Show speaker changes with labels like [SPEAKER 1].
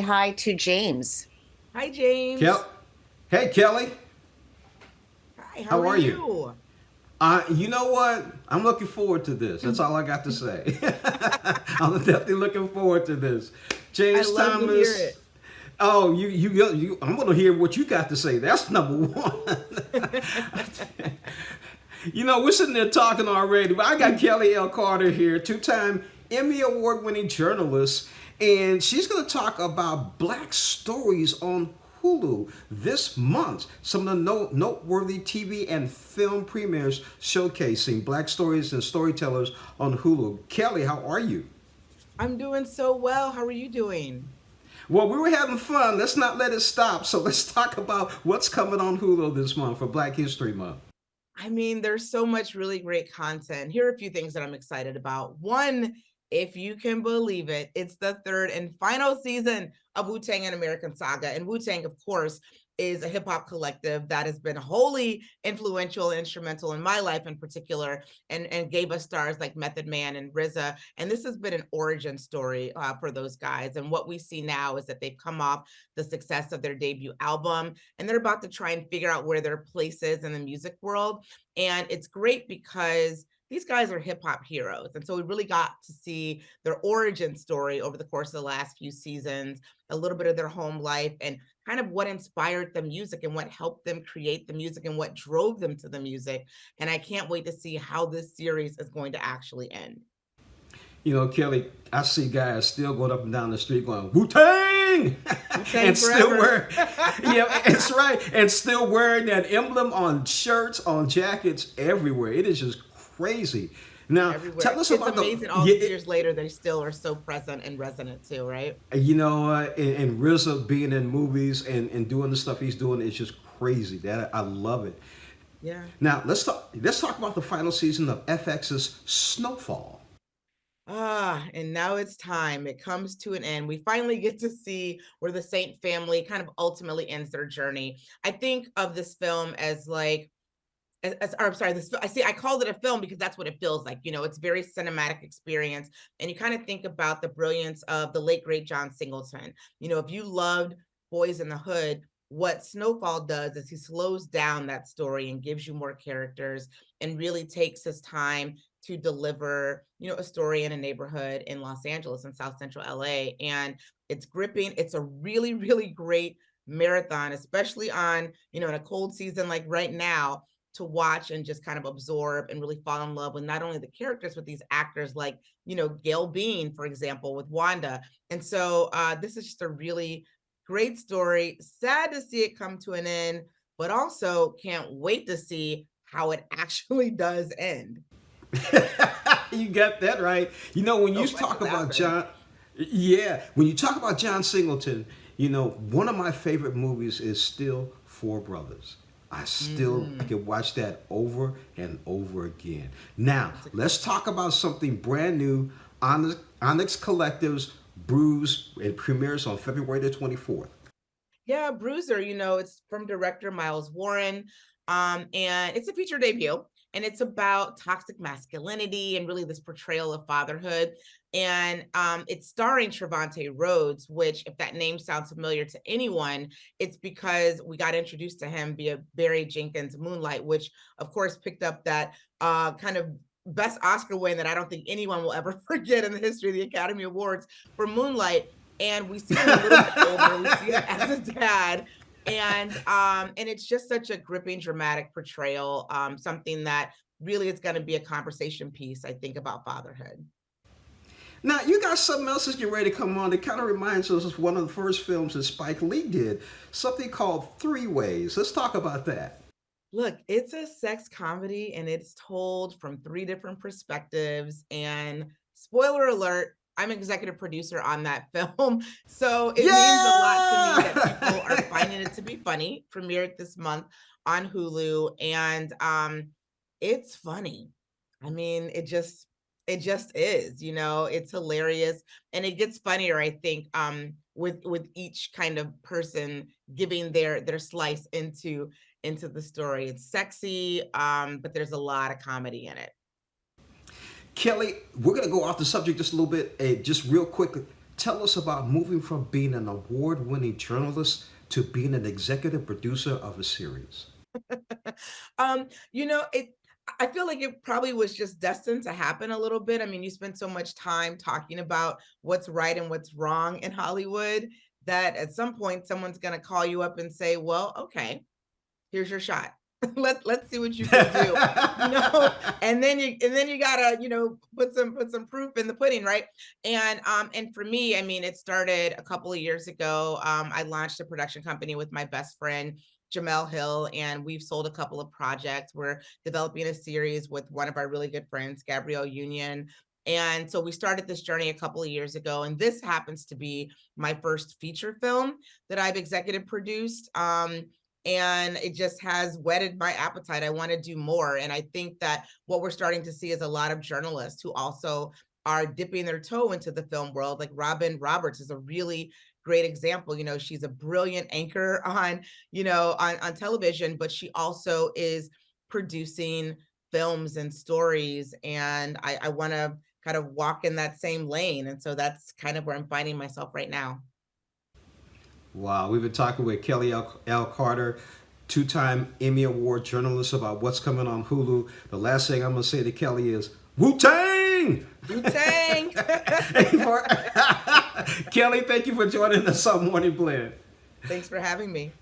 [SPEAKER 1] Hi to James.
[SPEAKER 2] Hi, James.
[SPEAKER 3] Kel, hey Kelly,
[SPEAKER 2] Hi, how
[SPEAKER 3] how
[SPEAKER 2] are
[SPEAKER 3] are you?
[SPEAKER 2] you?
[SPEAKER 3] You know what? I'm looking forward to this. That's all I got to say. I'm definitely looking forward to this.
[SPEAKER 2] I
[SPEAKER 3] James
[SPEAKER 2] love to hear
[SPEAKER 3] Thomas. Oh, you. I'm going to hear what you got to say. That's number one.
[SPEAKER 2] it.
[SPEAKER 3] We're sitting there talking already, but I got Kelley L. Carter here, two-time Emmy award-winning journalist, and she's going to talk about Black stories on Hulu this month. Some of the noteworthy TV and film premieres showcasing Black stories and storytellers on Hulu. Kelley, how are you?
[SPEAKER 2] I'm doing so well. How are you doing?
[SPEAKER 3] Well, we were having fun. Let's not let it stop. So let's talk about what's coming on Hulu this month for Black History Month.
[SPEAKER 2] I mean, there's so much really great content. Here are a few things that I'm excited about. One, if you can believe it, it's the third and final season of Wu-Tang and American Saga. And Wu-Tang, of course, is a hip hop collective that has been wholly influential and instrumental in my life in particular, and gave us stars like Method Man and RZA. And this has been an origin story for those guys. And what we see now is that they've come off the success of their debut album, and they're about to try and figure out where their place is in the music world. And it's great because these guys are hip hop heroes. And so we really got to see their origin story over the course of the last few seasons, a little bit of their home life, and kind of what inspired the music and what helped them create the music and what drove them to the music. And I can't wait to see how this series is going to actually end.
[SPEAKER 3] Kelley, I see guys still going up and down the street going Wu Tang,
[SPEAKER 2] Wu-Tang
[SPEAKER 3] and still
[SPEAKER 2] forever.
[SPEAKER 3] wearing, yeah, it's right, and still wearing that emblem on shirts, on jackets, everywhere. It is just crazy. Now,
[SPEAKER 2] Everywhere.
[SPEAKER 3] tell us
[SPEAKER 2] It's
[SPEAKER 3] about the,
[SPEAKER 2] amazing all
[SPEAKER 3] yeah,
[SPEAKER 2] these years later, they still are so present and resonant too, right?
[SPEAKER 3] and RZA being in movies and doing the stuff he's doing is just crazy. That I love it.
[SPEAKER 2] Yeah.
[SPEAKER 3] Now let's talk about the final season of FX's Snowfall.
[SPEAKER 2] And now it's time. It comes to an end. We finally get to see where the Saint family kind of ultimately ends their journey. I think of this film as like, or I'm sorry, I called it a film because that's what it feels like. It's very cinematic experience. And you kind of think about the brilliance of the late, great John Singleton. If you loved Boys in the Hood, what Snowfall does is he slows down that story and gives you more characters and really takes his time to deliver, a story in a neighborhood in Los Angeles and South Central LA. And it's gripping. It's a really, really great marathon, especially on, in a cold season like right now, to watch and just kind of absorb and really fall in love with not only the characters, but these actors like, Gail Bean, for example, with Wanda. And so this is just a really great story. Sad to see it come to an end, but also can't wait to see how it actually does end.
[SPEAKER 3] You got that right. When you
[SPEAKER 2] So much
[SPEAKER 3] talk
[SPEAKER 2] has
[SPEAKER 3] about
[SPEAKER 2] happened.
[SPEAKER 3] John, yeah, when you talk about John Singleton, one of my favorite movies is still Four Brothers. I can watch that over and over again. Now,
[SPEAKER 2] That's a
[SPEAKER 3] let's talk about something brand new. Onyx Collective's Bruise. It premieres on February the 24th.
[SPEAKER 2] Yeah, Bruiser, it's from director Miles Warren. And it's a feature debut, and it's about toxic masculinity and really this portrayal of fatherhood. And it's starring Trevante Rhodes, which, if that name sounds familiar to anyone, it's because we got introduced to him via Barry Jenkins' Moonlight, which of course picked up that kind of best Oscar win that I don't think anyone will ever forget in the history of the Academy Awards for Moonlight. And we see him a little bit older. We see him as a dad, and it's just such a gripping, dramatic portrayal. Something that really is going to be a conversation piece, I think, about fatherhood.
[SPEAKER 3] Now, you got something else that's getting ready to come on that kind of reminds us of one of the first films that Spike Lee did, something called Three Ways. Let's talk about that.
[SPEAKER 2] Look, it's a sex comedy, and it's told from three different perspectives. And spoiler alert, I'm executive producer on that film. So it means a lot to me that people are
[SPEAKER 3] Yeah!
[SPEAKER 2] finding it to be funny. Premiered this month on Hulu, and it's funny. I mean, it just is, it's hilarious, and it gets funnier, I think, with each kind of person giving their slice into the story. It's sexy, but there's a lot of comedy in it.
[SPEAKER 3] Kelley, we're going to go off the subject just a little bit. Just real quick, tell us about moving from being an award-winning journalist to being an executive producer of a series.
[SPEAKER 2] It I feel like it probably was just destined to happen a little bit. I mean, you spend so much time talking about what's right and what's wrong in Hollywood that at some point someone's going to call you up and say, "Well, okay, here's your shot. Let's see what you can do." You know, and then you gotta, put some proof in the pudding, right? And for me, I mean, it started a couple of years ago. I launched a production company with my best friend Jamel Hill, and we've sold a couple of projects. We're developing a series with one of our really good friends, Gabrielle Union. And so we started this journey a couple of years ago, and this happens to be my first feature film that I've executive produced. And it just has whetted my appetite. I want to do more. And I think that what we're starting to see is a lot of journalists who also are dipping their toe into the film world. Like Robin Roberts is a really great example. She's a brilliant anchor on television, but she also is producing films and stories. And I want to kind of walk in that same lane. And so that's kind of where I'm finding myself right now.
[SPEAKER 3] Wow, we've been talking with Kelley L. Carter, two-time Emmy Award journalist, about what's coming on Hulu. The last thing I'm going to say to Kelley is Wu-Tang!
[SPEAKER 2] Wu-Tang!
[SPEAKER 3] Kelley, thank you for joining us on Morning Blend.
[SPEAKER 2] Thanks for having me.